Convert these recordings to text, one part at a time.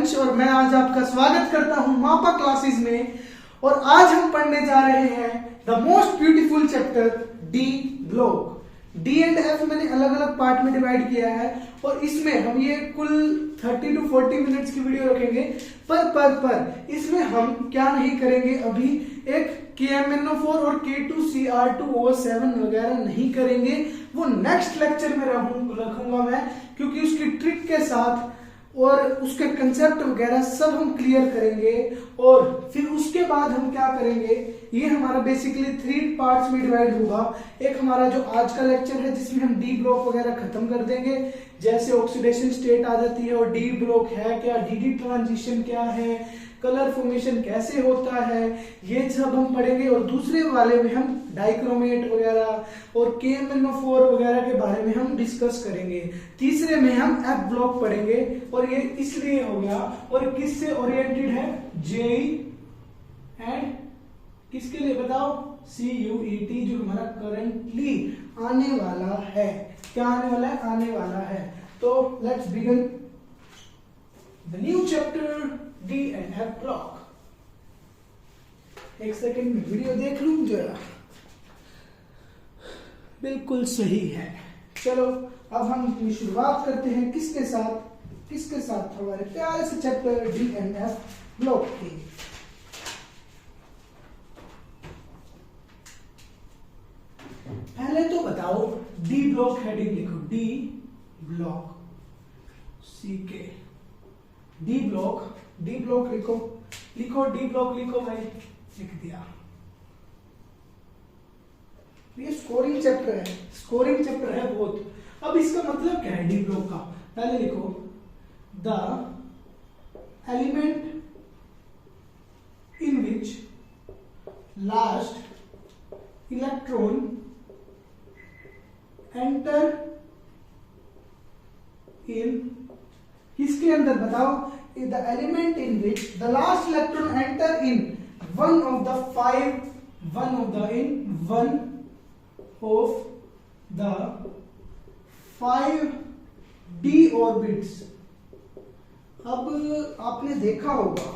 वंश और मैं आज आपका स्वागत करता हूं मापा क्लासेस में। और आज हम पढ़ने जा रहे हैं the most beautiful chapter D block. D and F मैंने अलग अलग पार्ट में डिवाइड किया है और इसमें हम ये कुल 30 to 40 मिनट्स की वीडियो रखेंगे। पर इसमें हम क्या नहीं करेंगे, अभी एक KMNO4 और K2CR2O7 वगैरह नहीं करेंगे, वो नेक्स्ट लेक्चर में रखूंगा मैं, क्योंकि उसकी ट्रिक के साथ और उसके कंसेप्ट वगैरह सब हम क्लियर करेंगे। और फिर उसके बाद हम क्या करेंगे, ये हमारा बेसिकली 3 पार्ट्स में डिवाइड होगा। एक हमारा जो आज का लेक्चर है जिसमें हम डी ब्लॉक वगैरह खत्म कर देंगे, जैसे ऑक्सीडेशन स्टेट आ जाती है और डी ब्लॉक है क्या, डी ट्रांजिशन क्या है, कलर फॉर्मेशन कैसे होता है, ये सब हम पढ़ेंगे। और दूसरे वाले में हम डाइक्रोमेट वगैरह और KMNO4 वगैरह के बारे में हम डिस्कस करेंगे। तीसरे में हम एफ ब्लॉक पढ़ेंगे और ये इसलिए हो गया, और किससे ओरिएंटेड है, जेई एंड किसके लिए बताओ, CUET, जो हमारा करंटली आने वाला है। क्या आने वाला है, आने वाला है। तो let's begin the new chapter D and F block. एक सेकंड में वीडियो देख लूं जरा, बिल्कुल सही है। चलो अब हम अपनी शुरुआत करते हैं किसके साथ हमारे प्यारे से chapter D and F block की। पहले तो बताओ डी ब्लॉक हेडिंग लिखो, D block, CK D block लिखो डी ब्लॉक लिखो भाई, लिख दिया। ये स्कोरिंग चैप्टर है बहुत। अब इसका मतलब क्या है डी ब्लॉक का, पहले लिखो the element in which last electron enter in, किसके अंदर बताओ, the element in which the last electron enter in one of the 5d orbits. अब आपने देखा होगा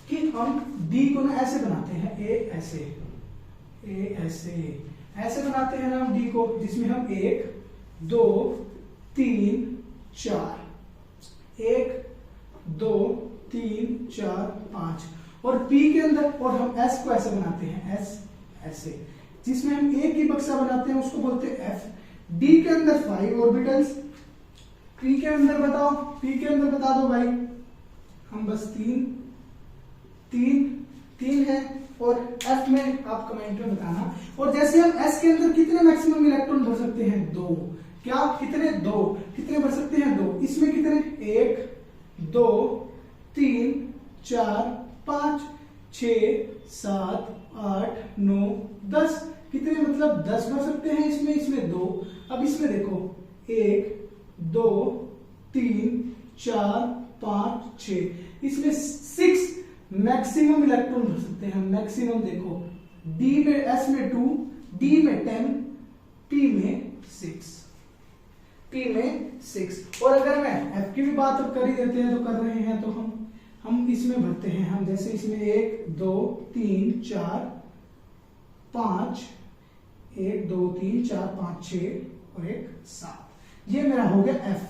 कि हम d को ना ऐसे बनाते हैं, ऐसे बनाते हैं ना हम d को, जिसमें हम 1 2 3 4 1 2 3 4 5, और P के अंदर, और हम S को ऐसे बनाते हैं, S ऐसे, जिसमें हम एक ही बक्सा बनाते हैं, उसको बोलते हैं F। D के अंदर 5 ऑर्बिटल्स, P के अंदर बता दो भाई, हम बस 3 है, और F में आप कमेंट में बताना। और जैसे हम S के अंदर कितने मैक्सिमम इलेक्ट्रॉन भर सकते हैं, 2। क्या, कितने भर सकते हैं, 2। इसमें कितने, 1 2 3 4 5 6 7 8 9 10, कितने मतलब 10 भर सकते हैं इसमें 2। अब इसमें देखो 1 2 3 4 5 6, इसमें 6 मैक्सिमम इलेक्ट्रॉन भर सकते हैं। मैक्सिमम देखो, D में, S में 2, D में 10, P में 6। और अगर मैं F की भी बात कर ही देते हैं, तो कर रहे हैं, तो हम इसमें भरते हैं, हम जैसे इसमें 1 2 3 4 5, 1 2 3 4 5 6 और 1 7, ये मेरा हो गया F,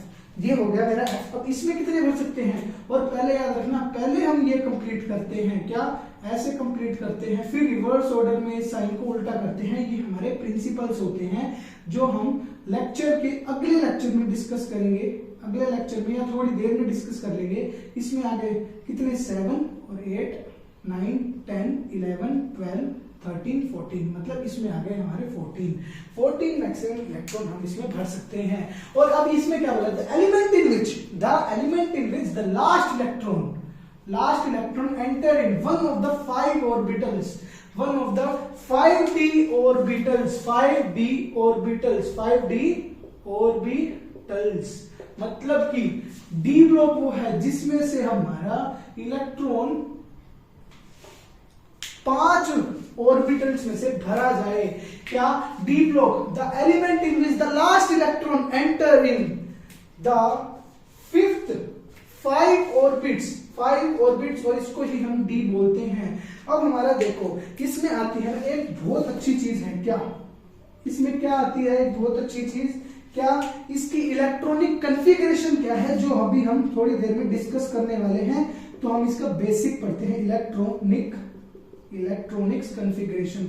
ये हो गया मेरा F। अब इसमें कितने भर सकते हैं, और पहले याद रखना, पहले हम ये कंप्लीट करते हैं, क्या, ऐसे कंप्लीट करते हैं, फिर रिवर्स ऑर्डर में साइन को उल्टा करते हैं। ये हमारे प्रिंसिपल्स होते हैं जो हम लेक्चर के अगले लेक्चर में डिस्कस करेंगे, अगले लेक्चर में या थोड़ी देर में डिस्कस कर लेंगे। इसमें आगे कितने, 7 और 8 9 10 11 12 13 14, मतलब इसमें आ गए हमारे 14 मैक्सिमम इलेक्ट्रॉन हम इसमें भर सकते हैं। और अब इसमें क्या बोला, the element in which the last electron enter in one of the 5 orbitals, one of the 5d orbitals, मतलब कि डी ब्लॉक वो है जिसमें से हमारा इलेक्ट्रॉन 5 ऑर्बिटल्स में से भरा जाए। क्या, D block, the element in which the last electron enter in the 5th 5 orbits 5 orbits और इसको ही हम डी बोलते हैं। अब हमारा देखो इसमें आती है एक बहुत अच्छी चीज है, क्या इसमें क्या आती है एक बहुत अच्छी चीज, क्या इसकी इलेक्ट्रॉनिक कॉन्फ़िगरेशन क्या है, जो अभी हम थोड़ी देर में डिस्कस करने वाले हैं। तो हम इसका बेसिक पढ़ते हैं, इलेक्ट्रॉनिक्स कॉन्फ़िगरेशन,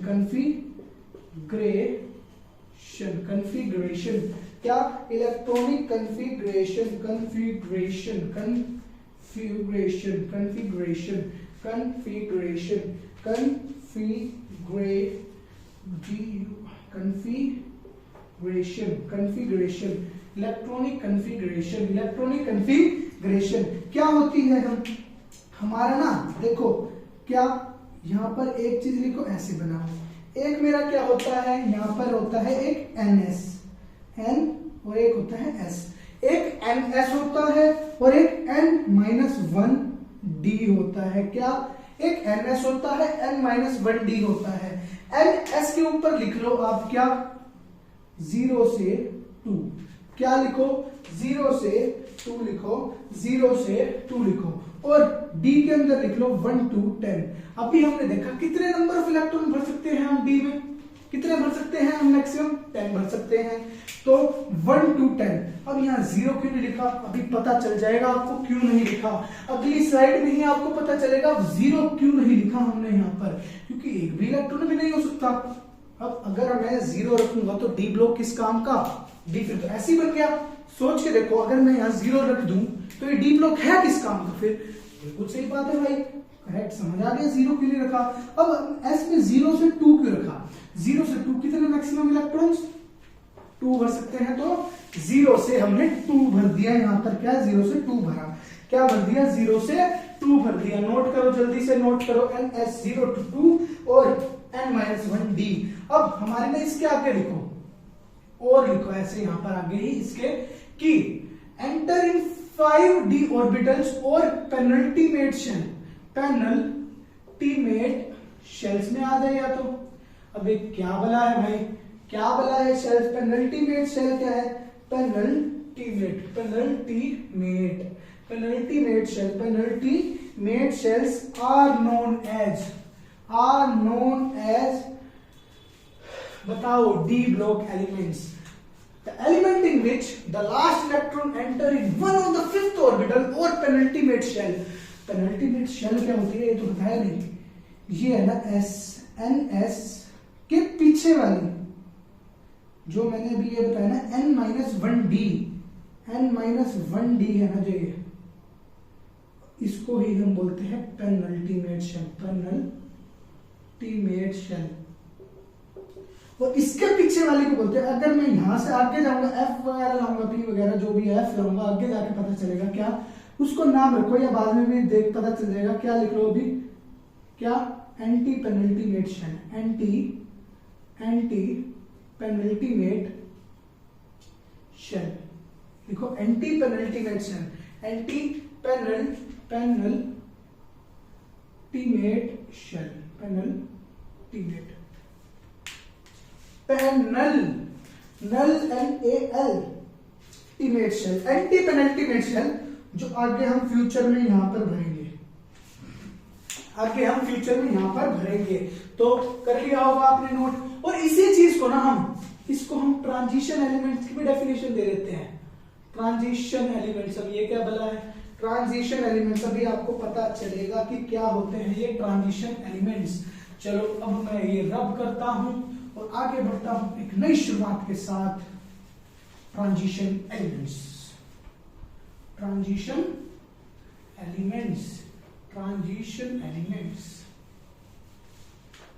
कॉन्फ़िगरेशन क्या, इलेक्ट्रॉनिक कॉन्फ़िगरेशन, इलेक्ट्रॉनिक कॉन्फ़िगरेशन क्या होती है। हमारा ना देखो, क्या यहाँ पर एक चीज लिखो, ऐसे बनाओ, एक मेरा क्या होता है, यहाँ पर होता है एक NS और एक होता है S, एक NS होता है और एक N-1D होता है, क्या एक NS होता है, N-1D होता है। NS के ऊपर लिख लो आप क्या, 0 से 2, क्या लिखो 0 से 2 लिखो, 0 से 2 लिखो, और D के अंदर लिख लो 1 to 10। अभी हमने देखा कितने नंबर ऑफ इलेक्ट्रॉन भर सकते हैं हम D में, कितने भर सकते हैं हम, मैक्सिमम 10 भर सकते हैं, तो 1 to 10। अब यहाँ 0 क्यों नहीं लिखा, अभी पता चल जाएगा आपको क्यों नहीं लिखा, अगली स्लाइड में ही आपको पता चलेगा 0 क्यों नहीं लिखा हमने यहाँ पर, क्योंकि एक भी इलेक्ट्रॉन भी नहीं हो सकता। अब अगर मैं 0 रखूंगा तो डी ब्लॉक किस काम का, डी फिर तो ऐसे ही बन गया। सोच के देखो, अगर मैं यहाँ 0 रख दूं तो ये डी ब्लॉक है किस काम का, फिर बिल्कुल सही बात है भाई, करेक्ट, समझ आ गया 0 क्यों नहीं रखा। अब एस में 0 से 2 क्यों रखा, 0 से 2 कितने मैक्सिमम इलेक्ट्रॉन्स, 2 भर सकते हैं, तो 0 से हमने 2 भर दिया, यहां पर क्या 0 से 2 भरा, क्या भर दिया 0 से 2 भर दिया। नोट करो, जल्दी से नोट करो, NS 0 to 2 और N-1D। अब हमारे में इसके आगे लिखो, और लिखो ऐसे यहां पर आगे ही इसके, कि एंटर इन 5d ऑर्बिटल्स और पेनल्टीमेट शेल्स में आ जाए। या तो अब एक क्या बला है भाई, क्या बला है शेल्स, पेनल्टीमेट शेल क्या है, penultimate shells are known as बताओ D block elements, the element in which the last electron enter in one of the fifth orbital or penultimate shell। penultimate shell क्या होती है ये तो बताया नहीं, ये है ना NS के पीछे वाली, जो मैंने अभी ये बताया ना N-1D है ना जो ये, इसको ही हम बोलते हैं पेनल्टीमेट शेल, और इसके पीछे वाले को बोलते हैं। अगर मैं यहां से आगे जाऊंगा, F वगैरह लाऊंगा, P वगैरह जो भी है F लाऊंगा, आगे जाके पता चलेगा क्या, उसको नाम रखो या बाद में भी देख पता चल जाएगा, क्या लिख लो अभी, क्या एंटी पेनल्टीमेट शेल लिखो, anti penultimate shell, anti penultimate shell, जो आगे हम फ्यूचर में यहां पर भरेंगे, तो कर लिया होगा आपने नोट। और इसी चीज को ना इसको हम ट्रांजिशन एलिमेंट्स की भी डेफिनेशन दे देते हैं, ट्रांजिशन एलिमेंट्स। अब ये क्या भला है, ट्रांजिशन एलिमेंट्स, अभी आपको पता चलेगा कि क्या होते हैं ये ट्रांजिशन एलिमेंट्स। चलो अब मैं ये रब करता हूं और आगे बढ़ता हूं एक नई शुरुआत के साथ। ट्रांजिशन एलिमेंट्स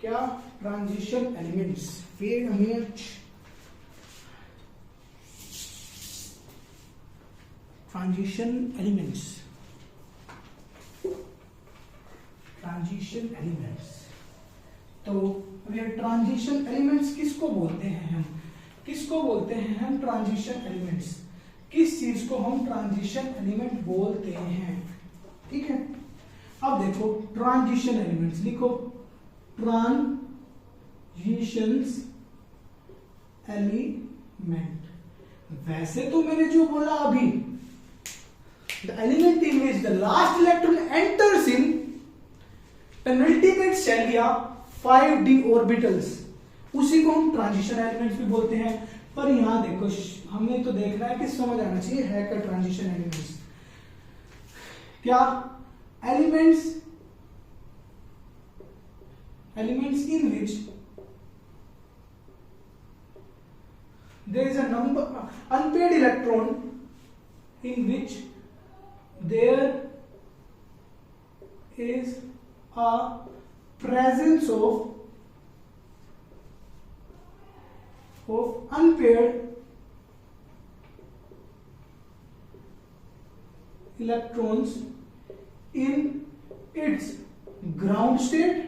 क्या, transition elements, wait a minute, transition elements, तो अब ये ट्रांजिशन एलिमेंट्स किसको बोलते हैं हम, ट्रांजिशन एलिमेंट्स, किस चीज को हम ट्रांजिशन एलिमेंट बोलते हैं, ठीक है। अब देखो ट्रांजिशन एलिमेंट्स लिखो, ट्रांजिशंस एलिमेंट। वैसे तो मैंने जो बोला अभी the element in which the last electron enters in penultimate shell या 5d ऑर्बिटल्स, उसी को हम ट्रांजिशन एलिमेंट्स भी बोलते हैं। पर यहां देखो, हमें तो देखना है कि समझ आना चाहिए है क्या ट्रांजिशन एलिमेंट्स। क्या elements in which there is a number unpaired electron, in which there is a presence of unpaired electrons in its ground state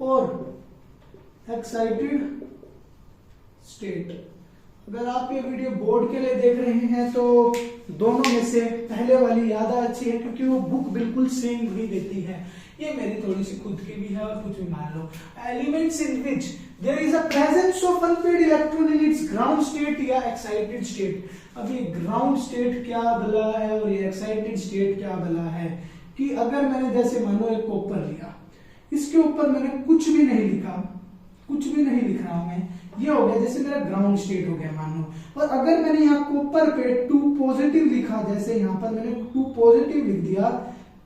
और एक्साइटेड स्टेट। अगर आप ये वीडियो बोर्ड के लिए देख रहे हैं तो दोनों में से पहले वाली ज्यादा अच्छी है, क्योंकि वो बुक बिल्कुल सेम ही देती है। ये मेरी थोड़ी सी खुद की भी है और कुछ भी मान लो। Elements in which there is a presence of unpaired electron in its ground state या एक्साइटेड स्टेट। अब ये ग्राउंड स्टेट क्या भला है और ये एक्साइटेड स्टेट क्या भला है, कि अगर मैंने जैसे मानो एक कॉपर लिया, इसके ऊपर मैंने कुछ भी नहीं लिखा, कुछ भी नहीं लिख रहा हूं मैं, ये हो गया जैसे मेरा ग्राउंड स्टेट हो गया मान लो। और अगर मैंने यहाँ कॉपर पे 2 पॉजिटिव लिखा, जैसे यहाँ पर मैंने 2 पॉजिटिव लिख दिया,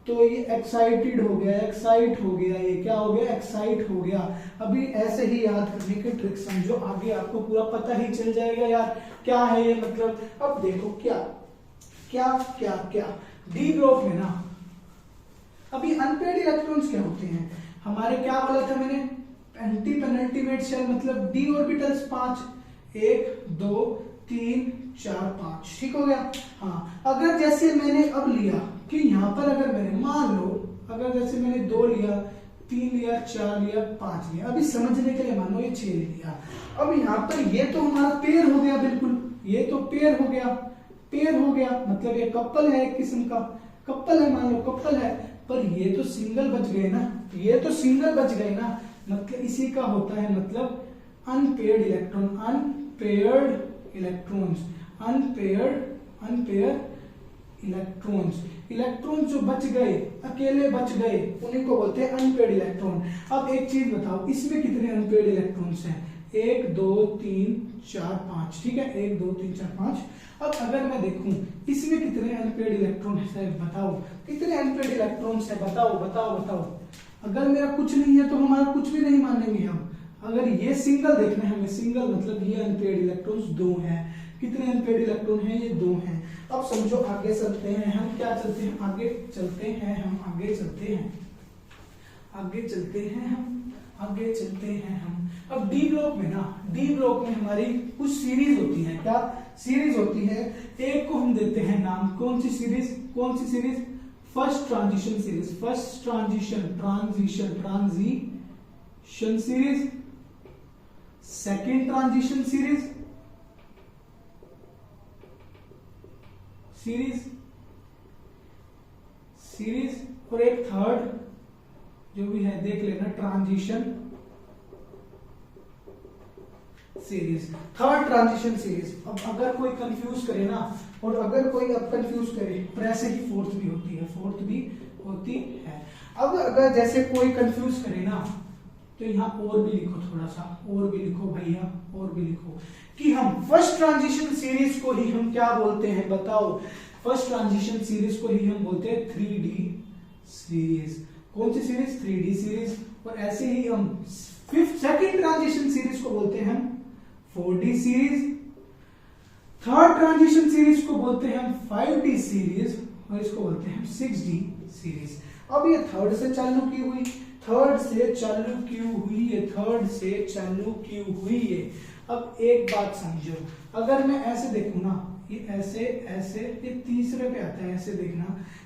तो ये एक्साइटेड हो गया, एक्साइट हो गया, ये क्या हो गया, एक्साइट हो गया। अभी ऐसे ही याद करने की ट्रिक समझो, आगे आपको पूरा पता ही चल जाएगा यार क्या है ये मतलब। अब देखो क्या क्या क्या क्या डी ब्लॉक में ना, अभी अनपेयर्ड इलेक्ट्रॉन्स क्या होते हैं हमारे, क्या बोला था मैंने, एंटी पेनल्टीमेट शेल मतलब d ऑर्बिटल्स 5, 1 2 3 4 5, ठीक हो गया। हाँ, अगर जैसे मैंने अब लिया कि यहाँ पर अगर मैंने मान लो, अगर जैसे मैंने 2 लिया, 3 लिया, 4 लिया, 5 लिया, अभी समझने के लिए मानो ये 6 ले लिया। अब यहाँ पर ये तो हमारा पेयर हो गया, बिल्कुल ये तो पेयर हो गया, पेयर हो गया मतलब ये कपल है, एक किस्म का कपल है, मान लो कपल है। पर ये तो सिंगल बच गए ना, ये तो सिंगल बच गए ना, मतलब इसी का होता है मतलब unpaired electron, unpaired electrons, unpaired electrons. Electron जो बच गए, अकेले बच गए, उन्हीं को बोलते हैं अनपेयर्ड इलेक्ट्रॉन। अब एक चीज बताओ, इसमें कितने अनपेयर्ड इलेक्ट्रॉन्स हैं, 1 2 3 4 5, ठीक है, 1 2 3 4 5। अब अगर मैं देखूं इसमें कितने अनपेयर्ड इलेक्ट्रॉन है, बताओ कितने अनपेयर्ड इलेक्ट्रॉन्स है, बताओ बताओ बताओ। अगर मेरा कुछ नहीं है तो हमारा कुछ भी नहीं मानेंगे हम। अगर ये सिंगल देखना है हमें, सिंगल मतलब ये अनपेयर्ड इलेक्ट्रॉन्स 2 हैं। कितने अनपेयर्ड इलेक्ट्रॉन हैं, ये 2 हैं। अब समझो आगे चलते हैं हम, क्या चलते हैं, आगे चलते हैं हम, आगे चलते हैं, आगे चलते हैं हम, आगे चलते हैं हम। अब डी ब्लॉक में ना, डी ब्लॉक में हमारी कुछ सीरीज होती है, क्या सीरीज होती है। एक को हम देते हैं नाम, कौन सी सीरीज, कौन सी series, first transition series, first transition series, second transition series, और एक थर्ड जो भी है देख लेना, transition series, third transition series. अब अगर कोई कंफ्यूज करे ना, और अगर कोई अब कंफ्यूज करे, पर ऐसे ही फोर्थ भी होती है, फोर्थ भी होती है। अब अगर जैसे कोई कंफ्यूज करे ना, तो यहाँ और भी लिखो, थोड़ा सा और भी लिखो भैया, और भी लिखो कि हम फर्स्ट ट्रांजिशन सीरीज को ही हम क्या बोलते हैं, बताओ। फर्स्ट ट्रांजिशन सीरीज को ही हम बोलते हैं 3D सीरीज। कौन सी सीरीज, 3D सीरीज। और ऐसे ही हम सेकेंड ट्रांजिशन सीरीज को बोलते हैं हम 4D series. Third transition series को बोलते हैं हम 5D सीरीज, और इसको बोलते हैं हम 6D सीरीज। अब ये थर्ड से चालू की हुई, थर्ड से चालू की हुई है, थर्ड से चालू की हुई है। अब एक बात समझो, अगर मैं ऐसे देखूं ना, ये ऐसे ऐसे, ये तीसरे पे आता है, ऐसे देखना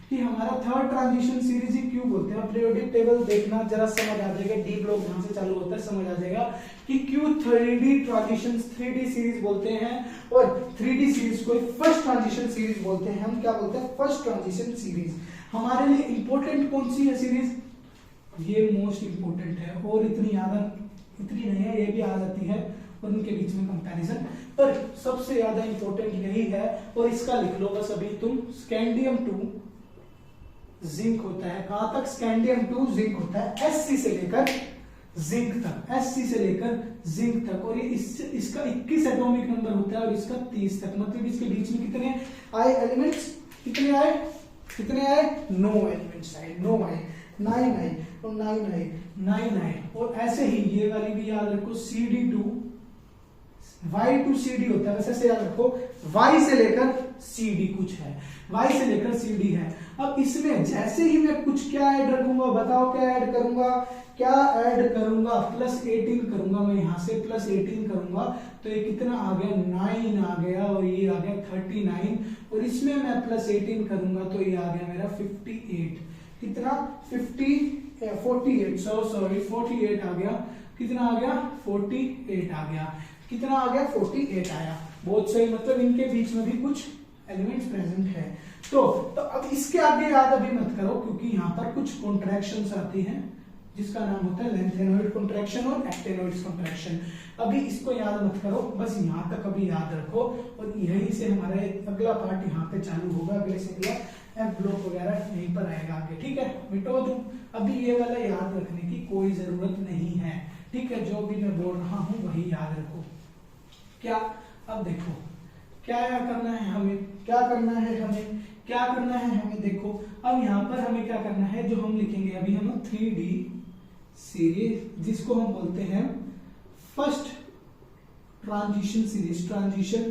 कि हमारा थर्ड ट्रांजिशन सीरीज ही क्यों बोलते हैं। पीरियोडिक टेबल देखना जरा समझ आ जाएगा, डी ब्लॉक जहां से चालू होता है समझ आ जाएगा कि क्यों 3D ट्रांजिशन 3D सीरीज बोलते हैं, और 3D सीरीज को फर्स्ट ट्रांजिशन सीरीज बोलते हैं। हम क्या बोलते हैं, फर्स्ट ट्रांजिशन सीरीज। हमारे लिए इंपॉर्टेंट कौन सी है सीरीज, ये मोस्ट इंपॉर्टेंट है, और इतनी नहीं है, ये भी आ जाती है, और उनके बीच में कंपैरिजन। पर सबसे ज्यादा इंपॉर्टेंट यही है, और इसका लिख लो बस अभी तुम, स्कैंडियम 2 जिंक होता है। कहां तक? स्कैंडियम 2 जिंक होता है, Sc से लेकर जिंक तक, Sc से लेकर जिंक तक। और ये इसका 21 एटॉमिक नंबर होता है और इसका 30 तक। मतलब इसके बीच में कितने आए एलिमेंट्स? कितने आए? 9 एलिमेंट्स आए, 9 आए, 9 आए और 9 आए, 9 आए। और ऐसे ही ये वाली भी याद रखो, CD2 Y2CD होता है, वैसे से याद रखो, Y से लेकर CD कुछ है, Y से लेकर CD है। अब इसमें जैसे ही मैं कुछ क्या ऐड रखूंगा, बताओ क्या ऐड करूंगा? क्या ऐड करूंगा? +18 करूंगा मैं, यहां से +18 करूंगा तो ये कितना आ गया? 9 आ गया, और ये आ गया 39, और इसमें मैं +18 करूंगा तो ये आ गया मेरा 58। कितना? 48 आ गया। कितना आ गया? 48 आ गया। कितना आ गया? 48 आया। बहुत सही, मतलब इनके बीच में भी कुछ एलिमेंट्स प्रेजेंट है। तो अब इसके आगे याद अभी मत करो, क्योंकि यहाँ पर कुछ कॉन्ट्रैक्शंस आती हैं जिसका नाम होता है लेंथेनॉइड कॉन्ट्रैक्शन और एक्टेनॉइड कॉन्ट्रैक्शन। अभी इसको याद मत करो, बस यहाँ तक अभी याद रखो, और यहीं से हमारा अगला पार्ट यहाँ पे चालू होगा। अगले से अगला एफ ब्लॉक वगैरह यहीं पर आएगा आगे, ठीक है। मिटो तुम, अभी ये वाला याद रखने की कोई जरूरत नहीं है, ठीक है। जो भी मैं बोल रहा हूँ वही याद रखो। क्या? अब देखो क्या करना है हमें, क्या करना है हमें, क्या करना है हमें। देखो अब यहाँ पर हमें क्या करना है, जो हम लिखेंगे अभी हम 3D सीरीज, जिसको हम बोलते हैं first transition series, transition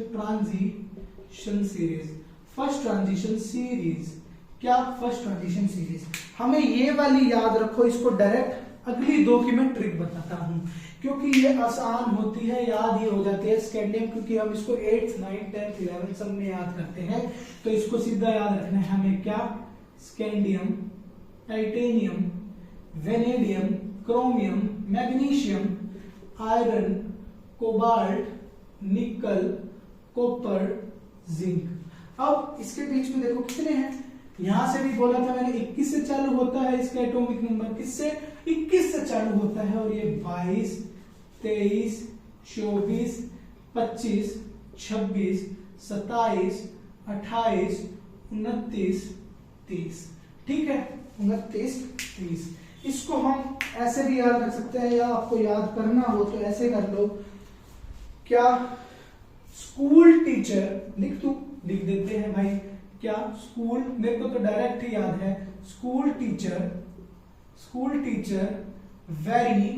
series, first transition series. क्या? First transition series. हमें ये वाली याद रखो, इसको डायरेक्ट अगली 2 की मैं ट्रिक बताता हूं, क्योंकि ये आसान होती है, याद ही हो जाती है। स्कैंडियम, क्योंकि हम इसको 8th 9th 10th 11th सब में याद करते हैं, तो इसको सीधा याद रखना है हमें। क्या? Scandium, titanium, vanadium, chromium, magnesium, iron, cobalt, nickel, copper, zinc. अब इसके बीच में देखो कितने हैं, यहां से भी बोला था मैंने 21 से चालू होता है इसका एटॉमिक नंबर, किससे? 21 से चालू होता है, और ये 22, 23, 24, 25, 26, 27, 28, 29, 30, ठीक है। 29, 30। इसको हम ऐसे भी याद रख सकते हैं, या आपको याद करना हो तो ऐसे कर लो। क्या? स्कूल टीचर, लिख देते हैं भाई। क्या? स्कूल, मेरे को तो डायरेक्ट ही याद है, स्कूल टीचर वेरी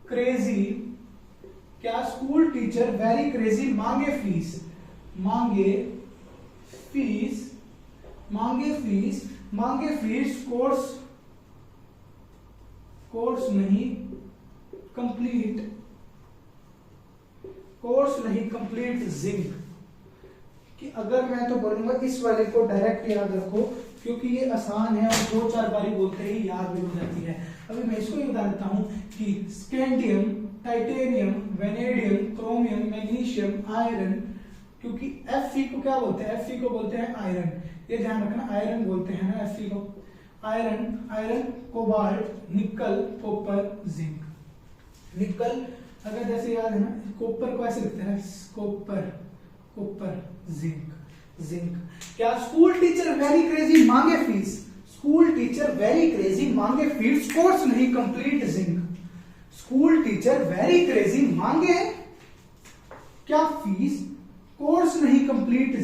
क्रेजी। क्या? स्कूल टीचर वेरी क्रेजी मांगे फीस, कोर्स नहीं कंप्लीट जिंक। कि अगर मैं तो बोलूंगा इस वाले को डायरेक्ट याद रखो, क्योंकि ये आसान है और 2-4 बारी बोलते ही याद भी हो जाती है। अभी मैं इसको बता देता हूं कि scandium, titanium, vanadium, chromium, magnesium, iron, क्योंकि Fe को क्या बोलते हैं? Fe को बोलते हैं आयरन, ये ध्यान रखना, आयरन बोलते हैं ना Fe को। Iron, cobalt, nickel, copper, zinc. निकल अगर जैसे याद है ना, कॉपर को ऐसे लिखते हैं, कॉपर, जिंक। क्या? स्कूल टीचर वेरी क्रेजी मांगे फीस, कोर्स नहीं complete zinc. School teacher very crazy मांगे क्या? फीस, कोर्स नहीं कंप्लीट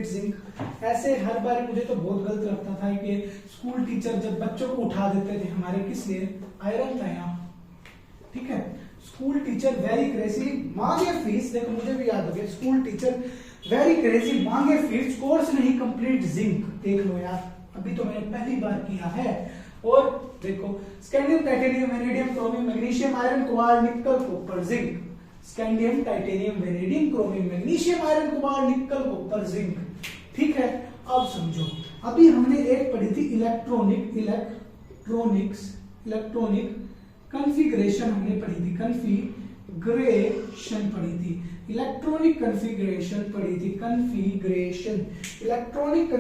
जिंक। ऐसे हर बार मुझे तो बहुत गलत लगता था कि स्कूल टीचर जब बच्चों को उठा देते थे हमारे, किस लिए? आयरन था यहाँ, ठीक है। स्कूल टीचर वेरी क्रेजी मांगे फीस, देखो मुझे भी याद हो गया, स्कूल टीचर वेरी क्रेजी मांगे फीस, कोर्स नहीं कंप्लीट जिंक। देख लो यार, अभी तो मैंने पहली बार किया है। और देखो scandium, titanium, vanadium, chromium, magnesium, iron, cobalt, nickel, copper, zinc. Scandium, titanium, vanadium, chromium, magnesium, iron, cobalt, nickel, copper, zinc, ठीक है। अब समझो, अभी हमने एक पढ़ी थी इलेक्ट्रॉनिक कॉन्फ़िगरेशन, हमने पढ़ी थी, कॉन्फ़िगरेशन पढ़ी थी, इलेक्ट्रॉनिक कॉन्फ़िगरेशन पढ़ी थी, इलेक्ट्रॉनिक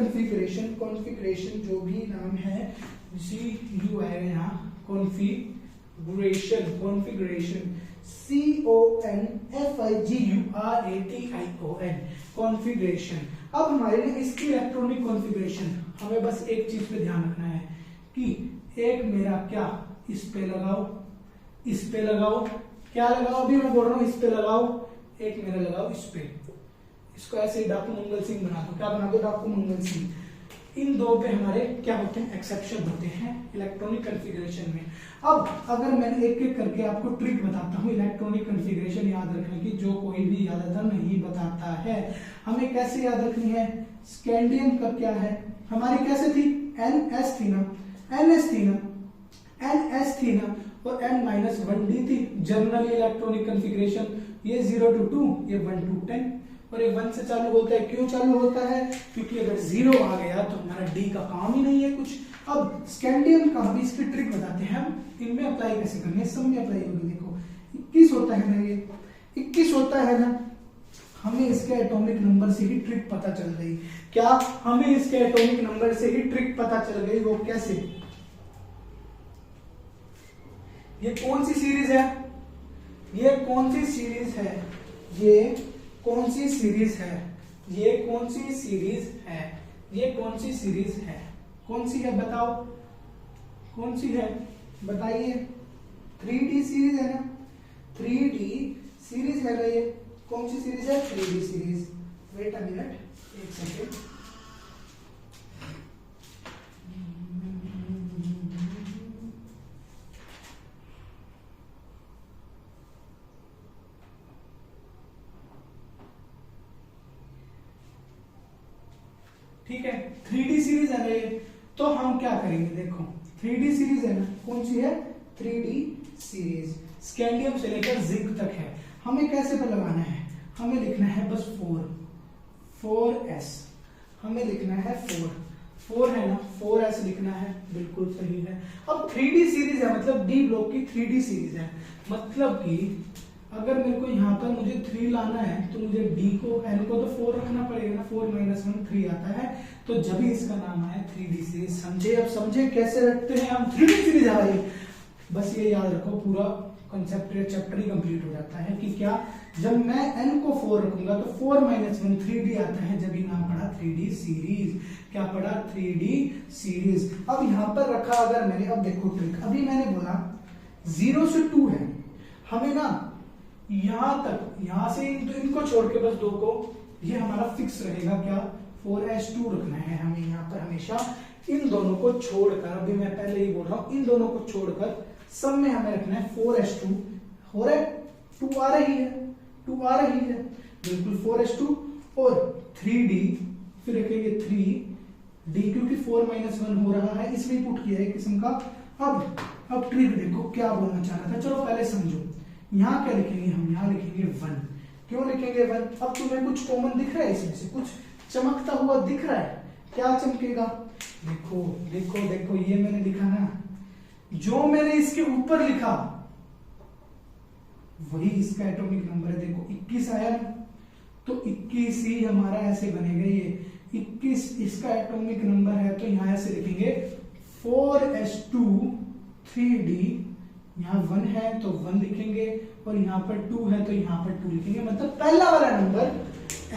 कॉन्फ़िगरेशन जो भी नाम है, CU आएगा यहाँ, कॉन्फ़िगरेशन CONFIGURATION कॉन्फ़िगरेशन। अब हमारे लिए इसकी इलेक्ट्रॉनिक कॉन्फ़िगरेशन हमें बस एक चीज पे ध्यान रखना है कि एक मेरा क्या इस पे लगाओ, इस पे लगाओ, क्या लगाओ, अभी मैं बोल रहा हूं इस पे लगाओ, एक मेरा लगाओ इस पे, इसको ऐसे डाकू मंगल सिंह बना दो, क्या बना दो, डाकू मंगल सिंह। इन दो पे हमारे क्या होते हैं, एक्सेप्शन होते हैं इलेक्ट्रॉनिक कॉन्फ़िगरेशन में। अब अगर मैं एक एक करके आपको ट्रिक बताता हूँ इलेक्ट्रॉनिक कॉन्फ़िगरेशन याद रखने की, जो कोई भी ज्यादातर नहीं बताता है। हमें कैसे याद रखनी है, स्कैंडियम का क्या है, हमारी कैसे थी, NS थी ना, NS थी ना, NS थी ना, और N-1D थी जनरल इलेक्ट्रॉनिक कॉन्फ़िगरेशन। ये 0 to 2, ये 1 to 10, और ये 1 से चालू होता है। क्यों चालू होता है, क्योंकि अगर 0 आ गया तो हमारा D का काम ही नहीं है कुछ। अब स्कैंडियम का हम इसकी ट्रिक बताते हैं, हम इनमें अप्लाई कैसे करनी है, सब में अप्लाई होगी। देखो 21 होता है ना, ये 21 होता है ना, हमें इसके एटॉमिक नंबर से ही ट्रिक पता चल गई। क्या हमें इसके एटॉमिक नंबर से ही ट्रिक पता चल गई, वो कैसे, ये कौन सी सीरीज है, ये कौन सी सीरीज है, ये कौन सी सीरीज है, ये कौन सी सीरीज है, ये कौन सी सीरीज है, कौन सी है बताओ, कौन सी है बताइए। 3D सीरीज है ना, 3D सीरीज है ना, ये कौन सी सीरीज है, 3D series. Wait a minute, एक सेकेंड, ठीक है। 3D सीरीज है ना ये, तो हम क्या करेंगे, देखो 3D सीरीज है ना, कौन सी है, 3D सीरीज, स्कैंडियम से लेकर जिंक तक है। हमें कैसे पे लगाना है, हमें लिखना है बस 4S, हमें लिखना है 4 है ना, 4S लिखना है, बिल्कुल सही है। अब 3D सीरीज है मतलब डी ब्लॉक की 3D सीरीज है, मतलब कि अगर मेरे को यहाँ पर मुझे 3 लाना है तो मुझे D को, N को तो 4 रखना पड़ेगा ना, 4 - 1 3 आता है, तो जब भी इसका नाम आए 3D सीरीज। समझे, अब समझे कैसे रखते हैं हम 3D सीरीज आ रही। बस ये याद रखो, पूरा कॉन्सेप्ट चैप्टर ही कंप्लीट हो जाता है कि क्या, जब मैं N को 4 रखूंगा तो 4 - 1 3D आता है, जब ये नाम पड़ा 3D सीरीज। क्या पड़ा, 3D सीरीज। अब यहाँ पर रखा अगर मैंने, अब देखो ट्रिक, अभी मैंने बोला 0 से 2 है, हमें ना यहां तक, यहां से इनको छोड़ के बस 2 को, ये हमारा फिक्स रहेगा क्या, 4S2 रखना है हमें यहाँ पर हमेशा। इन दोनों को छोड़कर, अभी मैं पहले ही बोल रहा हूं, इन दोनों को छोड़कर सब में हमें रखना है 4S2। हो रहा है, 2 आ रही है, 2 आ रही है, बिल्कुल 4S2 और 3D, फिर रखेंगे 3D, क्योंकि 4 - 1 हो रहा है इसलिए पुट किया है किस्म का। अब ट्रिक देखो क्या बोलना चाह रहा था, चलो पहले समझो। यहाँ क्या लिखेंगे हम, यहाँ लिखेंगे 1। क्यों लिखेंगे 1, अब तुम्हें कुछ कॉमन दिख रहा है, इसमें से कुछ चमकता हुआ दिख रहा है, क्या चमकेगा, देखो देखो देखो, ये मैंने लिखा ना, जो मैंने इसके ऊपर लिखा वही इसका एटॉमिक नंबर है। देखो 21 आया ना, तो 21 ही हमारा ऐसे बनेगा, ये 21 इसका एटॉमिक नंबर है, तो यहां ऐसे लिखेंगे 4S2 3D, यहाँ 1 है तो 1 लिखेंगे, और यहाँ पर 2 है तो यहाँ पर 2 लिखेंगे। मतलब पहला वाला नंबर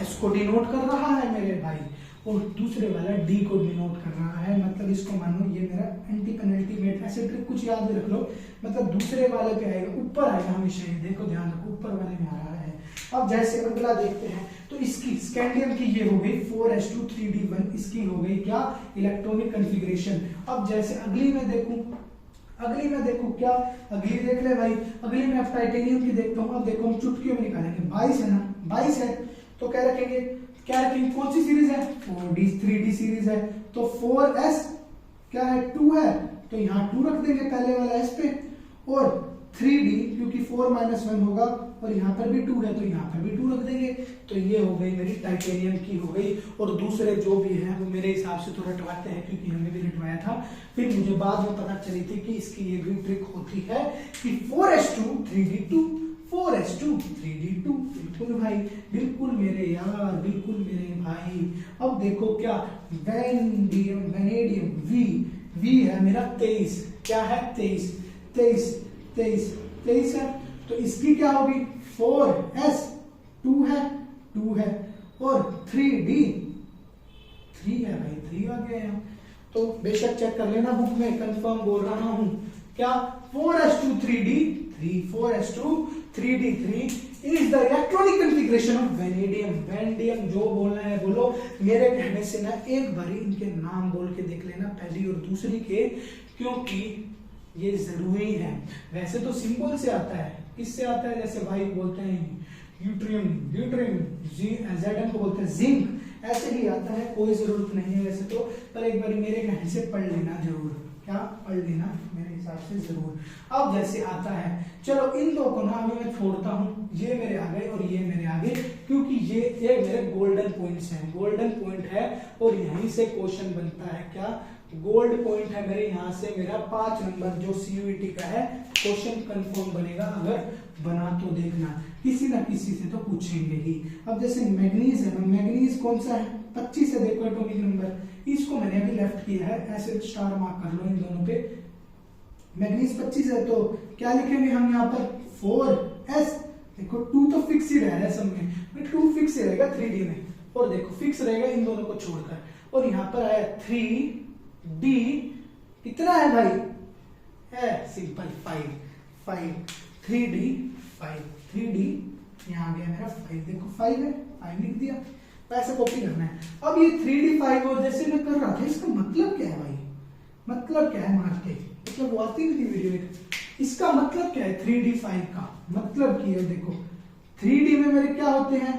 S को डिनोट कर रहा है मेरे भाई, और दूसरे वाला D को डिनोट कर रहा है। मतलब इसको मानो ये मेरा एंटी पेनल्टीमेट, ऐसे ट्रिक कुछ याद रख लो, मतलब दूसरे वाले पे आएगा, ऊपर आएगा हमेशा, ये देखो ध्यान रखो, ऊपर वाले में आ रहा है। अब जैसे अगला देखते हैं, तो इसकी स्कैंडियम की ये हो गई 4S2 3D1, इसकी हो गई क्या, इलेक्ट्रॉनिक कॉन्फ़िगरेशन। अब जैसे अगली में देखूं, अगली में देखो क्या, अगली देख ले भाई, अगली में अब टाइटेनियम की देखता हूं। अब देखो हम चुटकियों में निकालेंगे, 22 है ना, 22 है तो क्या रखेंगे, क्या रखेंगे, कौन सी सीरीज है, 3D सीरीज है, तो 4S क्या है, 2 है, तो यहाँ 2 रख देंगे पहले वाला S पे, और 3D क्योंकि 4 - 1 होगा, और यहाँ पर भी 2 है तो यहाँ पर भी 2 रख देंगे। तो ये हो गई मेरी टाइटेनियम की हो गई। और दूसरे जो भी है वो मेरे हिसाब से तो रटवाते हैं, क्योंकि हमें भी रटवाया था, फिर मुझे बाद में पता चली थी कि इसकी ये भी ट्रिक होती है कि 4S2 3D2, 4S2 3D2। बिल्कुल भाई, बिल्कुल मेरे यार, बिल्कुल मेरे भाई। अब देखो क्या, वेनेडियम V है मेरा 23, क्या है 23 23 है, तो इसकी क्या होगी 4s 2 है और 3d 3 है भाई, 3 आ गया है। तो बेशक चेक कर लेना बुक में, कंफर्म बोल रहा हूं क्या 4s2 3d 3 4s2 3d 3 is the electronic configuration of vanadium. Vanadium जो बोलना है बोलो, मेरे कहने से ना एक बारी इनके नाम बोल के देख लेना, पहली और दूसरी के, क्योंकि ये जरूरी है। वैसे तो सिंबल से आता है, किससे आता है, जैसे भाई बोलते हैं ड्यूट्रियम, Zn को बोलते हैं जिंक, ऐसे ही आता है, कोई जरूरत नहीं है वैसे तो, पर एक बार मेरे कहने से पढ़ लेना जरूर, क्या पढ़ लेना मेरे हिसाब से जरूर। अब जैसे आता है, चलो इन दो को ना अभी मैं छोड़ता हूँ, ये मेरे आ गए और ये मेरे आ गए, क्योंकि ये मेरे गोल्डन पॉइंट्स हैं, गोल्डन पॉइंट है और यहीं से क्वेश्चन बनता है। क्या गोल्ड पॉइंट है मेरे, यहाँ से मेरा 5 नंबर जो CUET का है क्वेश्चन कंफर्म बनेगा, अगर बना तो देखना, किसी ना किसी से तो पूछेंगे ही। अब जैसे मैग्नीज है ना, मैग्नीज कौन सा है 25 है, देखो एटॉमिक नंबर, इसको मैंने अभी लेफ्ट किया है, ऐसे स्टार मार्क कर लो इन दोनों पे। मैग्नीज 25 है तो क्या लिखेंगे हम यहाँ पर 4s, देखो 2 तो फिक्स ही रह रहा है सब में, 2 फिक्स ही रहेगा 3d में, और देखो फिक्स रहेगा इन दोनों को छोड़कर, और यहाँ पर आया 3d, कितना है भाई है सिंपल 5 3d 3d यहाँ आ गया मेरा 5, देखो 5 है, 5 लिख दिया, पैसे कॉपी करना है। अब ये 3d 5 और जैसे मैं कर रहा था, इसका मतलब क्या है भाई, मतलब क्या है मारते, मतलब वो आती नहीं थी वीडियो, इसका मतलब क्या है 3d 5 का मतलब की है, देखो 3d में मेरे क्या होते हैं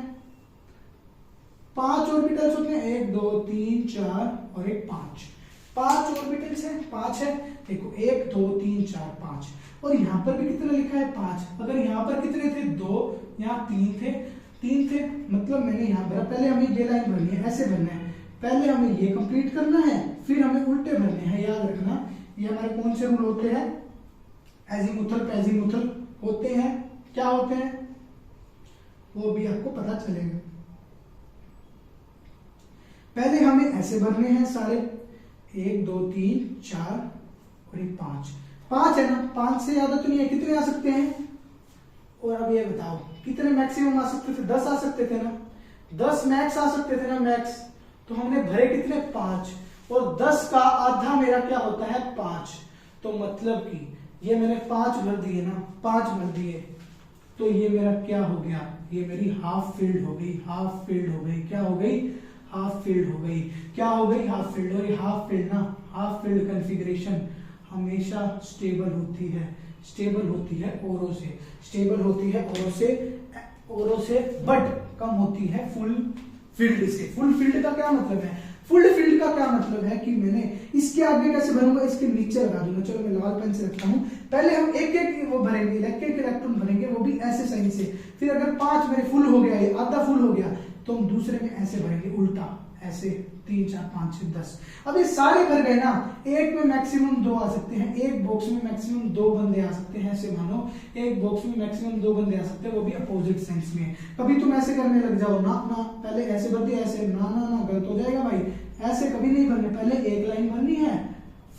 5 ऑर्बिटल्स होते हैं, 1 2 3 4 और एक 5 ऑर्बिटल्स हैं, 5 है, देखो 1 2 3 4 5, और यहाँ पर भी कितना लिखा है 5, अगर यहाँ पर कितने थे 2, यहाँ 3 थे, मतलब मैंने यहाँ भरा, पहले हमें ये लाइन भरनी है, ऐसे भरना है, पहले हमें ये कंप्लीट करना है, फिर हमें उल्टे भरने हैं, याद रखना ये हमारे कौन से रूल होते हैं, एजीमुथल पेजीमुथल होते हैं, क्या होते हैं वो भी आपको पता चलेगा। पहले हमें ऐसे भरने हैं सारे, 1 2 3 4 और 5 है ना, 5 से ज्यादा तो नहीं है, कितने आ सकते हैं, और अब ये बताओ कितने मैक्सिमम आ सकते थे, 10 आ सकते थे ना, 10 मैक्स आ सकते थे ना मैक्स, तो हमने भरे कितने 5, और 10 का आधा मेरा क्या होता है 5, तो मतलब कि ये मैंने 5 भर दिए ना, 5 भर दिए, तो ये मेरा क्या हो गया, ये मेरी हाफ फील्ड हो गई, हाफ फील्ड हो गई, क्या हो गई हाफ फील्ड हो गई, क्या हो गई हाफ फील्ड, और ये हाफ फील्ड ना, हाफ फील्ड कॉन्फ़िगरेशन हमेशा स्टेबल होती है, स्टेबल होती है ओरो से, स्टेबल होती है ओरो से बट कम होती है फुल फील्ड से। फुल फील्ड का क्या मतलब है, फुल फील्ड का क्या मतलब है कि मैंने इसके आगे कैसे भरूंगा, इसके नीचे लगा दूंगा, चलो मैं लाल पेन से रखता हूं, पहले हम एक एक वो भरेंगे, एक इलेक्ट्रॉन भरेंगे, वो भी ऐसे साइन से, फिर अगर 5 मेरे फुल हो गया, ये आधा फुल हो गया, तो हम दूसरे में ऐसे भरेंगे उल्टा, ऐसे 3 4 5 6 10। अब ये सारे भर गए ना, एक में मैक्सिमम 2 आ सकते हैं, एक बॉक्स में मैक्सिमम 2 बंदे आ सकते हैं, ऐसे मानो एक बॉक्स में मैक्सिमम 2 बंदे आ सकते हैं, वो भी अपोजिट सेंस में। कभी तुम ऐसे करने लग जाओ ना, पहले ऐसे भर दिया, ऐसे ना गलत हो जाएगा भाई, ऐसे कभी नहीं भरने, पहले एक लाइन भरनी है,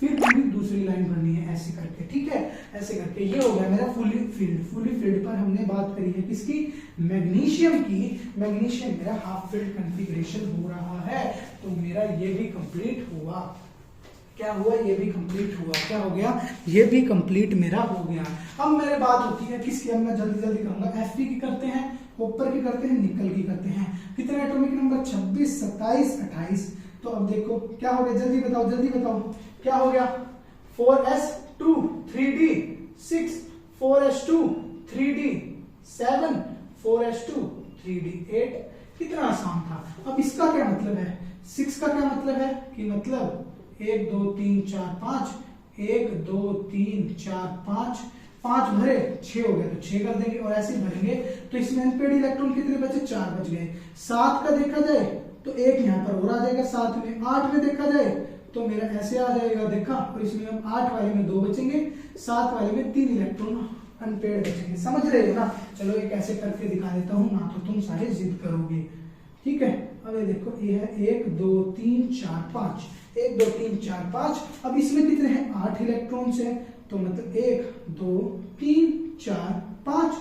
फिर पूरी दूसरी लाइन भरनी है, ऐसे करके, ठीक है, ऐसे करके। ये हो गया मेरा फुली फील्ड पर हमने बात करी है किसकी, मैग्नीशियम की। मैग्नीशियम मेरा हाफ फील्ड कॉन्फ़िगरेशन हो रहा है, तो मेरा ये भी कंप्लीट हुआ, क्या हुआ, ये भी कंप्लीट हुआ, क्या हो गया, ये भी कंप्लीट मेरा हो गया। अब मेरे बात होती है किसकी, अब मैं जल्दी करूंगा, Fe की करते हैं, कॉपर की करते हैं, निकल की करते हैं। कितने एटॉमिक नंबर 26 27 28, तो अब देखो क्या हो गया, जल्दी बताओ क्या हो गया, 4s2 3d 6 4s2 3d 7 4s2 3d 8, कितना आसान था। अब इसका क्या मतलब है, 6 का क्या मतलब है कि मतलब 1 2 3 4 5, 1 2 3 4 5 भरे 6 हो गए, तो 6 कर देंगे और ऐसे भरेंगे, तो इसमें अनपेड इलेक्ट्रॉन कितने बचे, 4 बच गए। 7 का देखा जाए तो एक यहाँ पर और आ जाएगा 7 में, 8 में देखा जाए तो मेरा ऐसे आ जाएगा, देखा, और इसमें हम 8 वाले में 2 बचेंगे, 7 वाले में 3 इलेक्ट्रॉन अनपेड बचेंगे, समझ रहे हो ना। चलो एक ऐसे करके दिखा देता हूँ ना, तो तुम सारे जिद करोगे, ठीक है। अब ये देखो, ये है 1 2 3 4 5, 1 2 3 4 5, अब इसमें कितने हैं 8 इलेक्ट्रॉन्स है, तो मतलब 1 2 3 4 5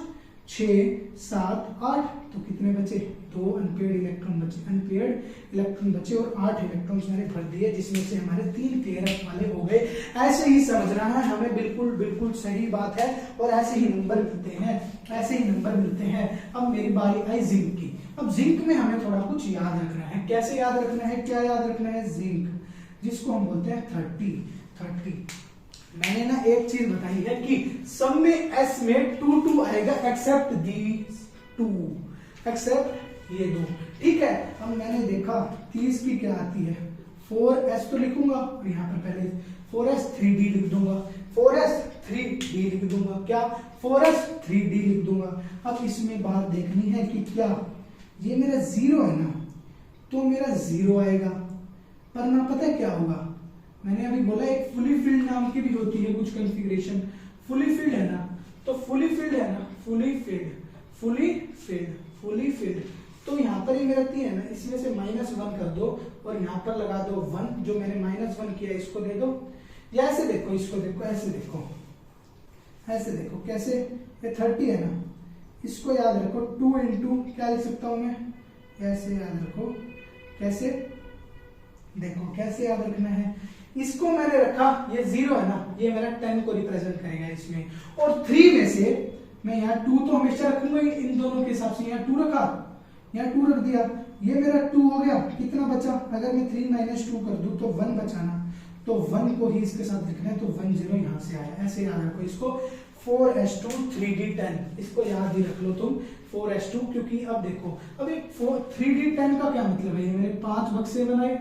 6 7 8, तो कितने बचे? 2 अनपेयर्ड इलेक्ट्रॉन बचे, अनपेयर्ड इलेक्ट्रॉन बचे और 8 इलेक्ट्रॉन्स मैंने भर दिए, जिसमें से हमारे 3 पेयर वाले हो गए। ऐसे ही समझना है हमें, बिल्कुल बिल्कुल सही बात है, और ऐसे ही नंबर मिलते हैं, ऐसे ही नंबर मिलते हैं। अब मेरी बारी आई जिंक की। अब जिंक में हमें थोड़ा कुछ याद रखना है। कैसे याद रखना है, क्या याद रखना है? जिंक, जिसको हम बोलते हैं 30। मैंने ना एक चीज बताई है कि सब में एस में 2 आएगा एक्सेप्ट दीज 2, एक्सेप्ट ये 2, ठीक है। अब मैंने देखा 30 की क्या आती है, 4s तो लिखूंगा, और यहाँ पर पहले 4s 3d लिख दूंगा, 4s 3d लिख दूंगा, क्या 4s 3d लिख दूंगा। अब इसमें बात देखनी है कि क्या ये मेरा 0 है ना, तो मेरा 0 आएगा, पर ना पता है क्या होगा, मैंने अभी बोला एक फुली फिल्ड नाम की भी होती है कुछ कॉन्फ़िगरेशन, फुली फिल्ड है ना, तो फुली फिल्ड है ना, फुली फिल्ड, तो यहाँ पर ही मेरा 3 है ना, इसमें से -1 कर दो और यहाँ पर लगा दो 1, जो मैंने -1 किया इसको दे दो, या ऐसे देखो, इसको देखो, ऐसे देखो, ऐसे देखो, कैसे, ये 30 है ना, इसको याद रखो 2 इंटू क्या लिख सकता हूं मैं, ऐसे याद रखो, कैसे, देखो कैसे याद रखना है, इसको मैंने रखा, ये 0 है ना, ये मेरा 10 को रिप्रेजेंट करेगा इसमें, और 3 में से मैं यहाँ 2 तो हमेशा रखूंगा इन दोनों के हिसाब से, यहाँ 2 रखा, यहाँ 2 रख दिया, ये मेरा 2 हो गया, कितना बचा, अगर मैं 3 - 2 कर दूं तो 1 बचा ना, तो 1 को ही इसके साथ लिखना है, तो 1 0 यहाँ से आया, ऐसे याद रखो इसको, 4s2 3d10, इसको याद ही रख लो तुम 4s2, क्योंकि अब देखो, अब एक 3d10 का क्या मतलब है, ये मैंने 5 बक्से बनाए,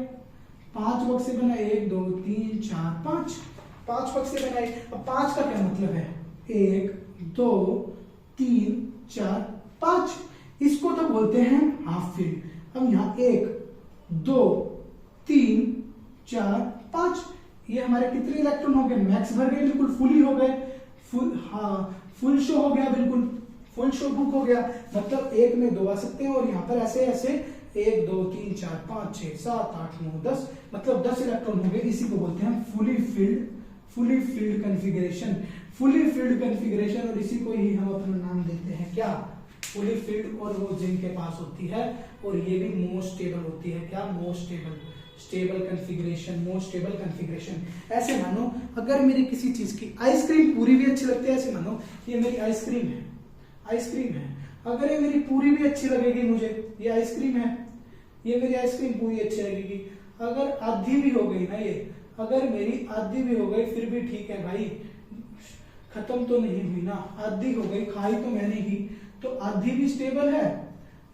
5 बक्से बनाए, 1 2 3 4 5 बक्से बनाए। अब 5 का क्या मतलब है, 1 2 3 4 5, इसको तो बोलते हैं हाफ फिल्ड। अब यहाँ 1 2 3 4 5, ये हमारे कितने इलेक्ट्रॉन हो गए, मैक्स भर गए, बिल्कुल फुली हो गए, फुल शो हो गया, बिल्कुल फुल शो बुक हो गया, मतलब 1 में 2 आ सकते हैं, और यहाँ पर ऐसे ऐसे 1 2 3 4 5 6 7 8 9 10, मतलब 10 इलेक्ट्रॉन हो गए, इसी को बोलते हैं फुली फिल्ड कॉन्फ़िगरेशन, और इसी को ही हम अपना नाम देते हैं क्या, फुली फिल्ड, और वो जिनके पास होती है, और ये भी मोस्ट स्टेबल होती है, क्या, मोस्ट स्टेबल कॉन्फ़िगरेशन। ऐसे मानो अगर मेरी किसी चीज की आइसक्रीम पूरी भी अच्छी लगती है, ऐसे मानो ये मेरी आइसक्रीम है, अगर ये मेरी पूरी भी अच्छी लगेगी मुझे, ये आइसक्रीम है, ये मेरी आइसक्रीम पूरी अच्छी लगेगी, अगर आधी भी हो गई ना, ये अगर मेरी आधी भी हो गई फिर भी ठीक है भाई, खत्म तो नहीं हुई ना, आधी हो गई, खाई तो मैंने ही, तो आधी भी स्टेबल है,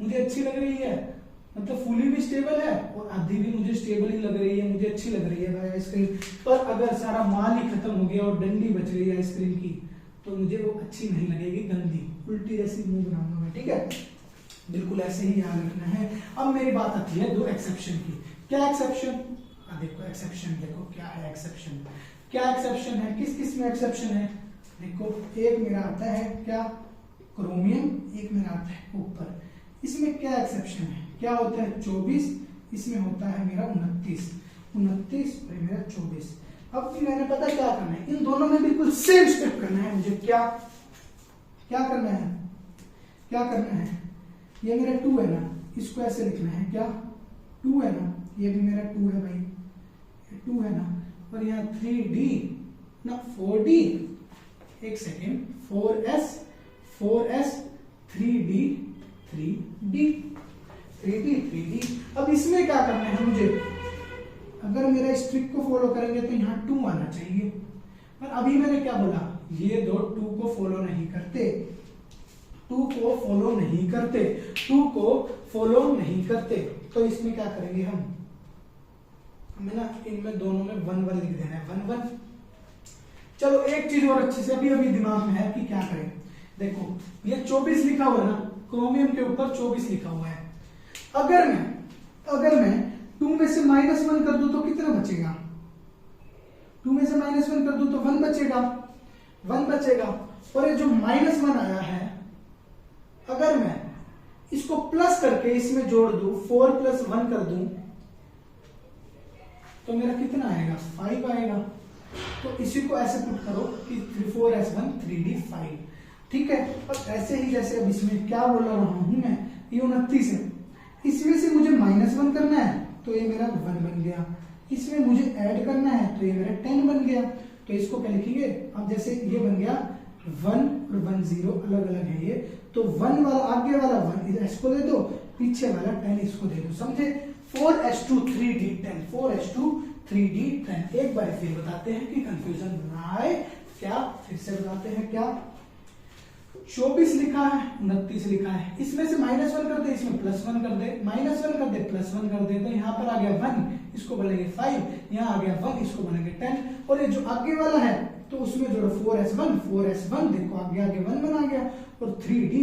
मुझे अच्छी लग रही है, मतलब फुली भी स्टेबल है, और आधी भी मुझे स्टेबल ही लग रही है, मुझे अच्छी लग रही है भाई आइसक्रीम। पर अगर सारा माल ही खत्म हो गया और डंडी बच रही है आइसक्रीम की, तो मुझे वो अच्छी नहीं लगेगी, गंदी उल्टी जैसी मुंह बनाऊंगा मैं, ठीक है, बिल्कुल ऐसे ही याद रखना है। अब मेरी बात आती है 2 एक्सेप्शन की। क्या एक्सेप्शन, देखो एक्सेप्शन, देखो क्या है एक्सेप्शन, क्या एक्सेप्शन है, किस किस में एक्सेप्शन है, देखो एक मेरा आता है क्या, क्रोमियम, एक मेरा आता है ऊपर, इसमें क्या एक्सेप्शन है, क्या होता है 24, इसमें होता है मेरा 29 और मेरा 24। अब भी मैंने पता क्या करना है, इन दोनों में बिल्कुल सेम स्टेप करना है मुझे, क्या करना है, ये मेरा 2 है ना, इसको ऐसे लिखना है, क्या 2 है ना, ये भी मेरा 2 है भाई, 2 है ना, और यहाँ 3d ना 4d, एक सेकेंड, 4s 3d। अब इसमें क्या करना है मुझे, अगर मेरा इस ट्रिक को फॉलो करेंगे तो यहाँ 2 आना चाहिए, पर अभी मैंने क्या बोला, ये दो 2 को फॉलो नहीं करते, तो इसमें क्या करेंगे हमें ना इनमें दोनों में 1 1 लिख देना है, 1 1। चलो एक चीज और अच्छे से अभी दिमाग में है कि क्या करें, देखो ये 24 लिखा हुआ है ना, क्रोमियम के ऊपर 24 लिखा हुआ है, अगर मैं 2 में से -1 कर दूं तो कितना बचेगा, 2 में से -1 कर दूं तो 1 बचेगा, और ये जो -1 आया है, अगर मैं इसको प्लस करके इसमें जोड़ दूं, 4 + 1 कर दूं, तो मेरा कितना आएगा, 5 आएगा। तो इसी को ऐसे पुट करो कि 4s1 3d5, ठीक है। और ऐसे ही जैसे अब इसमें क्या बोल रहा हूं मैं, ये 29 है, इसमें से मुझे -1 करना है तो ये मेरा 1 बन गया, इसमें मुझे ऐड करना है तो ये मेरा 10 बन गया। तो इसको क्या लिखेंगे, अब जैसे ये बन गया 1 और 1 0 अलग अलग है ये, तो 1 वाला आगे वाला 1 इसको दे दो, पीछे वाला 10 इसको दे दो, समझे। 4s2 3d10, 4s2 3d10। एक बार फिर बताते हैं कि कंफ्यूजन ना आए, क्या फिर से बताते हैं क्या। 24 लिखा है, 29 लिखा है, इसमें से -1 कर दे, इसमें +1 कर दे, -1 कर दे, +1 कर दे, तो यहाँ पर आ गया 1, इसको बनेंगे 5, यहाँ आ गया 1, इसको बनेंगे 10, और ये जो आगे वाला है तो उसमें जोड़ो 4s1 देखो आगे 1 बना गया, और 3d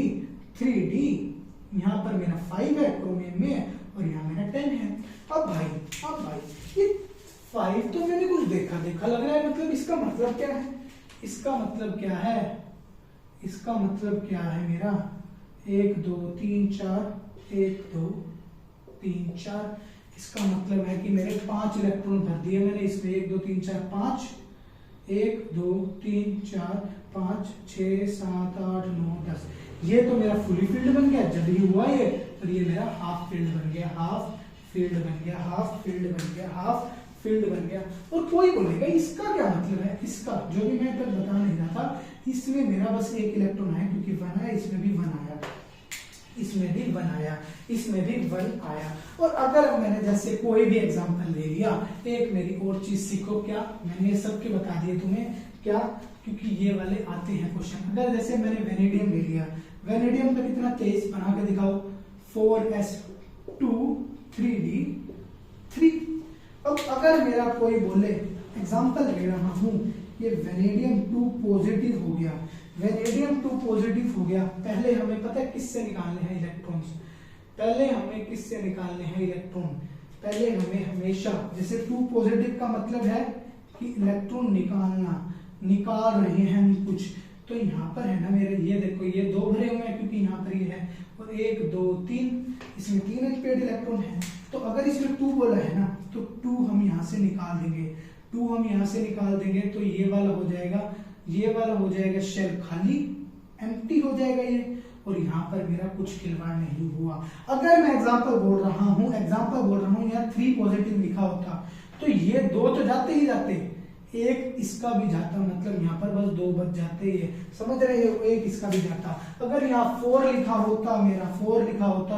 यहाँ पर मेरा 5 है क्रोमियम में, और यहाँ मेरा 10 है। अब भाई ये 5 तो मैंने कुछ देखा लग रहा है, मतलब इसका मतलब क्या है, इसका मतलब क्या है मेरा 1 2 3 4, 1 2 3 4, इसका मतलब है कि मेरे 5 इलेक्ट्रॉन भर दिए मैंने इसमें, 1 2 3 4 5, 1 2 3 4 5 6 7 8 9 10, ये तो मेरा फुली फील्ड बन गया जब ही हुआ ये, और ये मेरा हाफ फील्ड बन गया, हाफ फील्ड बन गया। और कोई बोलेगा इसका क्या मतलब है, इसका जो भी मैं तक बता नहीं रहा था, इसमें मेरा बस एक इलेक्ट्रॉन है क्योंकि 1 है, इसमें भी 1 आया, इसमें भी 1 आया, इसमें भी 1 आया। और अगर मैंने जैसे कोई भी एग्जांपल ले लिया, एक मेरी और चीज सीखो, क्या मैंने ये सब के बता दिए तुम्हें, क्या, क्योंकि ये वाले आते हैं क्वेश्चन। अगर जैसे मैंने वेनेडियम ले लिया, वेनेडियम का कितना तेज बना के दिखाओ, 4s2 3d3। अब अगर मेरा कोई बोले, एग्जांपल ले रहा हूं, ये वेनेडियम 2 पॉजिटिव हो गया, वेनेडियम 2 पॉजिटिव हो गया, पहले हमें पता है किससे निकालने हैं इलेक्ट्रॉन्स, पहले हमें हमेशा, जैसे 2 पॉजिटिव का मतलब है कि इलेक्ट्रॉन निकाल रहे हैं हम कुछ, तो यहाँ पर है ना मेरे, ये देखो ये 2 भरे हुए हैं क्योंकि यहाँ पर ये है, और 1 2 3, इसमें 3 पेड इलेक्ट्रॉन है। तो अगर इसमें 2 बोला है ना, तो 2 हम यहाँ से निकाल देंगे, तो ये वाला हो जाएगा शेल खाली, एम्प्टी हो जाएगा ये, और यहाँ पर मेरा कुछ खिलवाड़ नहीं हुआ। अगर मैं एग्जांपल बोल रहा हूँ यहाँ 3 पॉजिटिव लिखा होता, तो ये 2 तो जाते ही जाते, एक इसका भी जाता, मतलब यहाँ पर बस 2 बच जाते हैं, समझ रहे हो, एक इसका भी जाता। अगर यहाँ 4 लिखा होता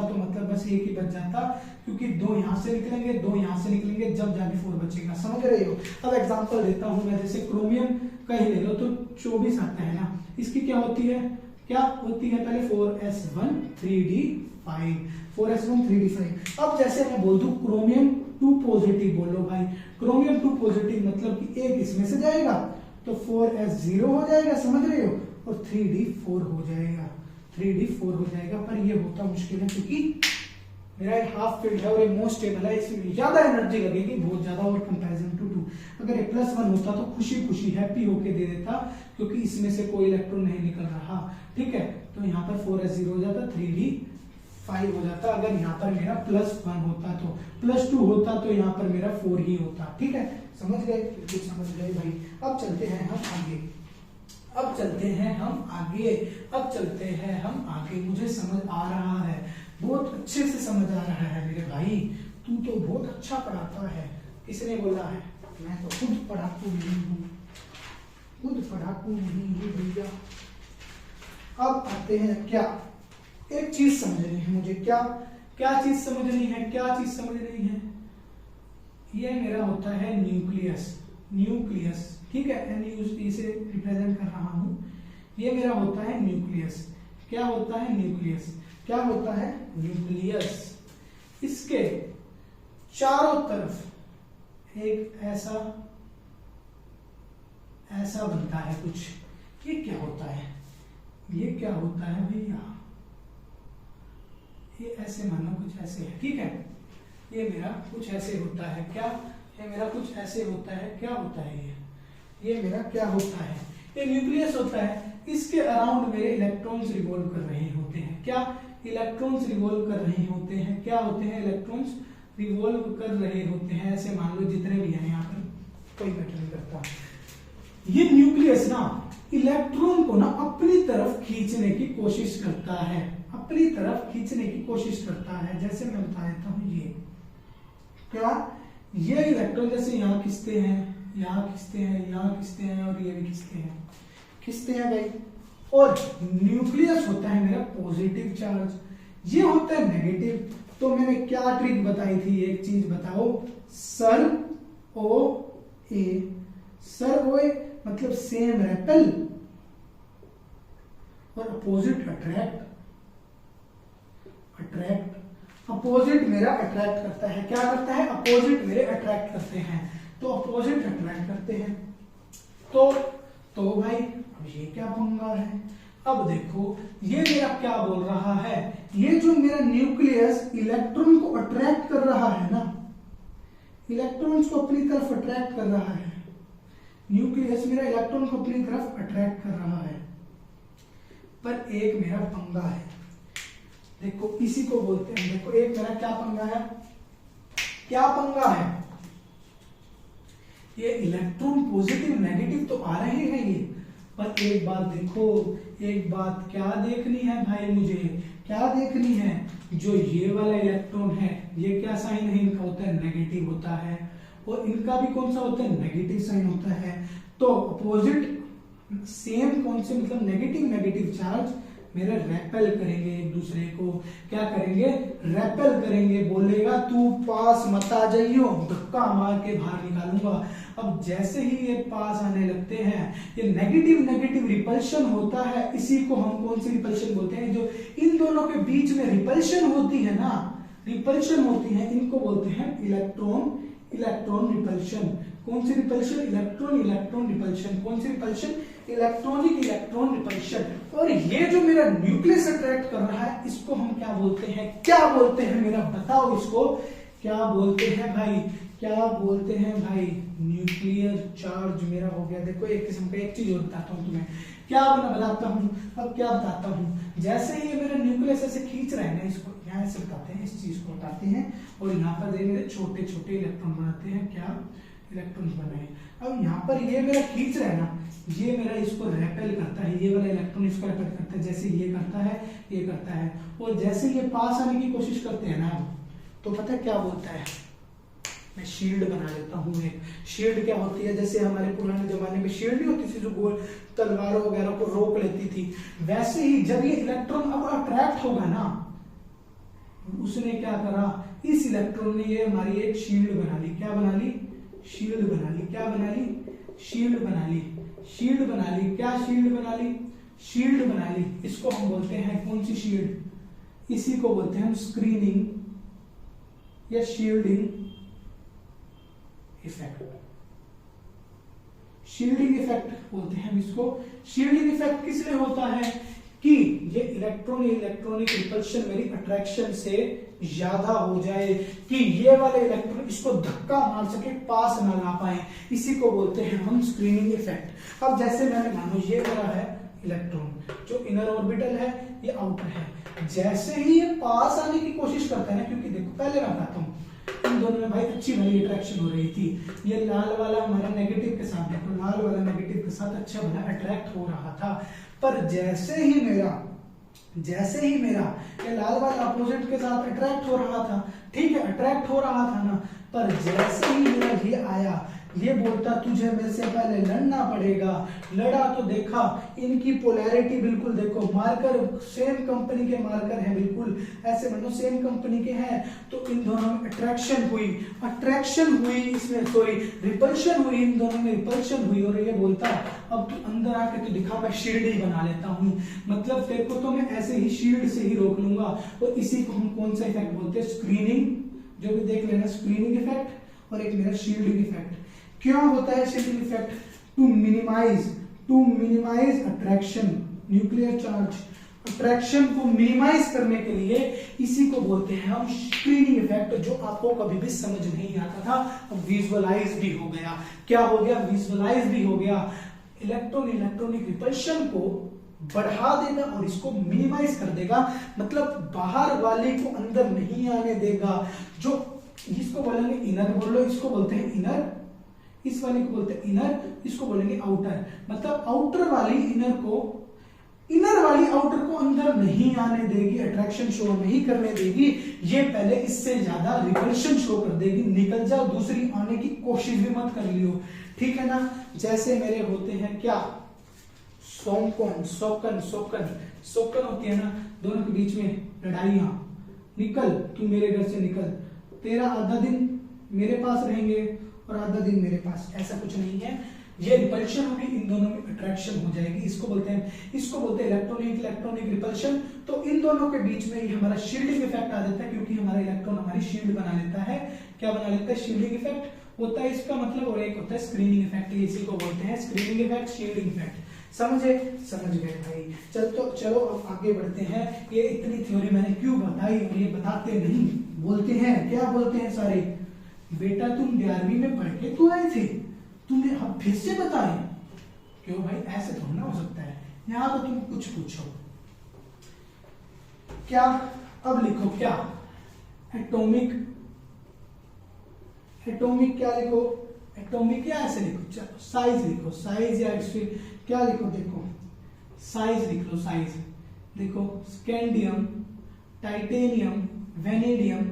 तो मतलब बस एक ही बच जाता, क्योंकि 2 यहाँ से निकलेंगे, 2 यहाँ से निकलेंगे, जब जाके 4 बचेगा, समझ रहे हो। अब एग्जांपल देता हूँ मैं, जैसे क्रोमियम का ही ले लो, तो 24 आता है ना, इसकी क्या होती है पहले 4s1 3d5, 4s1 3d5। अब जैसे मैं बोल दूं क्रोमियम 2 पॉजिटिव, बोलो भाई क्रोमियम 2 पॉजिटिव, मतलब कि एक इसमें से जाएगा तो 4s0 हो जाएगा, समझ रहे हो, और 3d4 हो जाएगा, पर ये होता मुश्किल है क्योंकि मेरा हाफ फील्ड है और ये मोस्ट स्टेबल है, इसमें ज्यादा एनर्जी लगेगी, बहुत ज्यादा, और कंपैरिजन टू 2। अगर ये +1 होता तो खुशी हैप्पी होके दे देता, क्योंकि इसमें से कोई इलेक्ट्रॉन नहीं निकल रहा, ठीक है। तो यहाँ पर 4s0 हो जाता, 3d5 हो जाता। अगर यहाँ पर मेरा +1 होता, तो +2 होता, तो यहाँ पर मेरा 4 ही होता, ठीक है। समझ गए भाई। अब चलते हैं हम आगे, मुझे समझ आ रहा है, बहुत अच्छे से समझ आ रहा है मेरे भाई, तू तो बहुत अच्छा पढ़ाता है। किसने बोला है? मैं तो खुद पढ़ाकू नहीं हूँ भैया। अब आते हैं, क्या एक चीज समझनी है मुझे, क्या चीज समझनी है, ये मेरा होता है न्यूक्लियस, ठीक है, NUC से रिप्रेजेंट कर रहा हूं। ये मेरा होता है न्यूक्लियस। क्या होता है न्यूक्लियस? इसके चारों तरफ एक ऐसा बनता है कुछ। ये क्या होता है भैया? ये ऐसे मानो कुछ ऐसे है, ठीक है। ये मेरा कुछ ऐसे होता है, क्या होता है ये मेरा क्या होता है? ये न्यूक्लियस होता है। इसके अराउंड मेरे इलेक्ट्रॉन्स रिवॉल्व कर रहे होते हैं। क्या इलेक्ट्रॉन्स रिवॉल्व कर रहे होते हैं? क्या होते हैं? इलेक्ट्रॉन्स रिवॉल्व कर रहे होते हैं। ऐसे मान लो जितने भी हैं यहाँ पर, कोई मैटर नहीं करता। ये न्यूक्लियस ना इलेक्ट्रॉन को ना अपनी तरफ खींचने की कोशिश करता है, अपनी तरफ खींचने की कोशिश करता है। जैसे मैं बता देता हूं, ये क्या, ये इलेक्ट्रॉन जैसे यहाँ खींचते हैं, यहाँ खींचते हैं, यहाँ खींचते हैं और ये भी खींचते हैं भाई। और न्यूक्लियस होता है मेरा पॉजिटिव चार्ज, ये होता है नेगेटिव। तो मैंने क्या ट्रिक बताई थी, एक चीज बताओ, सर ओ ए, सर ओ ए मतलब सेम रेपेल और अपोजिट अट्रैक्ट, अट्रैक्ट अपोजिट मेरा अट्रैक्ट करता है। क्या करता है, अपोजिट मेरे अट्रैक्ट करते हैं, तो अपोजिट अट्रैक्ट करते हैं। तो भाई अब ये क्या पंगा है। अब देखो ये मेरा क्या बोल रहा है, ये जो मेरा न्यूक्लियस इलेक्ट्रॉन को अट्रैक्ट कर रहा है ना, इलेक्ट्रॉन्स को अपनी तरफ अट्रैक्ट कर रहा है, न्यूक्लियस मेरा इलेक्ट्रॉन को अपनी तरफ अट्रैक्ट कर रहा है। पर एक मेरा पंगा है, देखो इसी को बोलते हैं, देखो एक मेरा क्या पंगा है, क्या पंगा है, ये इलेक्ट्रॉन पॉजिटिव नेगेटिव तो आ रहे हैं ये, पर एक बात देखो, एक बात क्या देखनी है भाई, मुझे क्या देखनी है, जो ये वाला इलेक्ट्रॉन है ये क्या साइन है, इनका होता है नेगेटिव होता है, और इनका भी कौन सा होता है, नेगेटिव साइन होता है। तो अपोजिट सेम कौन से, मतलब नेगेटिव नेगेटिव चार्ज मेरे रेपेल करेंगे एक दूसरे को, क्या करेंगे, रेपेल करेंगे। बोलेगा तू पास मत आ जाइयो, धक्का मार के बाहर निकालूंगा। अब जैसे ही ये पास आने लगते हैं, ये नेगेटिव नेगेटिव रिपल्शन होता है, इसी को हम कौन सी रिपल्शन बोलते हैं, जो इन दोनों के बीच में रिपल्शन होती है ना, रिपल्शन होती है, इनको बोलते हैं इलेक्ट्रॉन इलेक्ट्रॉन रिपल्शन। कौन सी रिपल्शन, इलेक्ट्रॉन इलेक्ट्रॉन रिपल्शन। कौन सी रिपल्शन, इलेक्ट्रॉनिक इलेक्ट्रॉन रिपल्शन। और ये जो मेरा न्यूक्लियस अट्रैक्ट कर रहा है, इसको हम क्या बोलते हैं, क्या बोलते हैं मेरा बताओ, इसको क्या बोलते हैं भाई, क्या बोलते हैं भाई, न्यूक्लियर चार्ज मेरा हो गया। देखो एक किस्म का, एक चीज और बताता हूं तुम्हें, क्या मैं बताता हूं, अब क्या बताता हूं, जैसे ही ये मेरा न्यूक्लियस ऐसे खींच रहा है ना, इसको यहाँ से बताते हैं, इस चीज को बताते हैं, और यहाँ पर ये मेरे छोटे छोटे इलेक्ट्रॉन बनाते हैं, क्या इलेक्ट्रॉन बनाए। अब यहाँ पर ये मेरा खींच रहा है ना, ये मेरा इसको रेपेल करता है, ये वाला इलेक्ट्रॉन इसको रेपेल करता है, जैसे ये करता है, ये करता है, और जैसे ये पास आने की कोशिश करते हैं ना, तो पता है क्या बोलता है, मैं शील्ड बना लेता हूँ। एक शील्ड क्या होती है, जैसे हमारे पुराने जमाने में शील्ड नहीं होती थी जो गोल तलवारों वगैरह को रोक लेती थी, वैसे ही जब ये इलेक्ट्रॉन अब अट्रैक्ट होगा ना, उसने क्या करा, इस इलेक्ट्रॉन ने ये हमारी एक शील्ड बना ली। क्या बना ली, शील्ड बना ली। क्या बना ली, शील्ड बना ली। शील्ड बना ली, क्या शील्ड बना ली, शील्ड बना ली। इसको हम बोलते हैं कौन सी शील्ड, इसी को बोलते हैं हम स्क्रीनिंग या शील्डिंग इफेक्ट। शील्डिंग इफेक्ट बोलते हैं हम इसको। शील्डिंग इफेक्ट किस लिए होता है कि ये इलेक्ट्रॉनिक रिपल्शन मेरी अट्रैक्शन से ज्यादा हो जाए, कि ये वाले इलेक्ट्रॉन इसको धक्का मार सके, पास ना ला पाए, इसी को बोलते हैं हम स्क्रीनिंग इफेक्ट। अब जैसे मैंने मानो ये मेरा है इलेक्ट्रॉन, जो इनर ऑर्बिटल है, ये आउटर है, जैसे ही ये पास आने की कोशिश करता है ना, क्योंकि देखो पहले मैं बताता हूँ, इन दोनों में भाई अच्छी वाली अट्रैक्शन हो रही थी, ये लाल वाला हमारा नेगेटिव के साथ, देखो लाल वाला नेगेटिव के साथ अच्छा वाला अट्रैक्ट हो रहा था। पर जैसे ही मेरा ये लाल वाला अपोजिट के साथ अट्रैक्ट हो रहा था, ठीक है अट्रैक्ट हो रहा था ना, पर जैसे ही मेरा ये आया, ये बोलता तुझे मेरे से पहले लड़ना पड़ेगा। लड़ा तो देखा इनकी पोलैरिटी बिल्कुल देखो, मार्कर सेम कंपनी के मार्कर हैं, बिल्कुल ऐसे मानो सेम कंपनी के हैं, तो इन दोनों में अट्रैक्शन हुई इसमें, सॉरी रिपल्शन हुई, इन दोनों में रिपल्शन हुई। और ये बोलता अब तू अंदर आके तो दिखा, मैं शील्ड ही बना लेता हूँ, मतलब तेरे को तो मैं ऐसे ही शील्ड से ही रोक लूंगा। और इसी को हम कौन सा इफेक्ट बोलते हैं, स्क्रीनिंग, जो भी देख लेना, स्क्रीनिंग इफेक्ट और एक मेरा शील्डिंग इफेक्ट। क्या होता है shielding effect, to minimize attraction, nuclear charge attraction को मिनिमाइज करने के लिए इसी को बोलते हैं हम स्क्रीनिंग इफेक्ट, जो आपको कभी भी समझ नहीं आता था, अब विजुअलाइज भी हो गया। क्या हो गया, विजुअलाइज भी हो गया। इलेक्ट्रॉनिक रिपल्शन को बढ़ा देगा और इसको मिनिमाइज कर देगा, मतलब बाहर वाले को अंदर नहीं आने देगा। जो इसको बोलेंगे इनर, बोलो इसको बोलते हैं इस वाले को बोलते हैं इनर, इसको बोलेंगे आउटर। मतलब आउटर वाली इनर को, इनर वाली आउटर को अंदर नहीं आने देगी, अट्रैक्शन शो नहीं करने देगी, ये पहले इससे ज्यादा रिपल्शन शो कर देगी। निकल जाओ, दूसरी आने की कोशिश भी मत कर लियो, ठीक है ना। जैसे मेरे होते हैं क्या, सोमकन, सोकन, सोकन, सोकन होती है ना, दोनों के बीच में लड़ाइयां। निकल, तू मेरे घर से निकल, तेरा आधा दिन मेरे पास रहेंगे और आधा दिन मेरे पास, ऐसा कुछ नहीं है। ये रिपल्शन होगी, इन दोनों में अट्रैक्शन हो जाएगी। इसको बोलते हैं इलेक्ट्रॉनिक इलेक्ट्रॉनिक रिपल्शन। तो इन दोनों के बीच में ये हमारा शील्डिंग इफेक्ट आ जाता है, क्योंकि हमारा इलेक्ट्रॉन हमारी शील्ड बना लेता है। क्या बना लेता है? शील्डिंग इफेक्ट होता है इसका मतलब, और एक होता है स्क्रीनिंग इफेक्ट। इसी को बोलते हैं स्क्रीनिंग इफेक्ट, शील्डिंग इफेक्ट। समझे? समझ गए भाई। चलो अब आगे बढ़ते हैं। ये इतनी थ्योरी मैंने क्यों बताई, और ये बताते नहीं, बोलते हैं क्या बोलते हैं सारे, बेटा तुम 11वीं में पढ़ के तो आए थे, तुम्हें अब फिर से बताएं? क्यों भाई, ऐसे थोड़ा ना हो सकता है। यहां तो तुम कुछ पूछो क्या, अब लिखो क्या, एटॉमिक, एटॉमिक क्या लिखो, एटॉमिक या ऐसे लिखो, चलो साइज लिखो, साइज या फिर क्या लिखो, देखो साइज लिख लो, साइज देखो, स्कैंडियम, टाइटेनियम, वेनेडियम,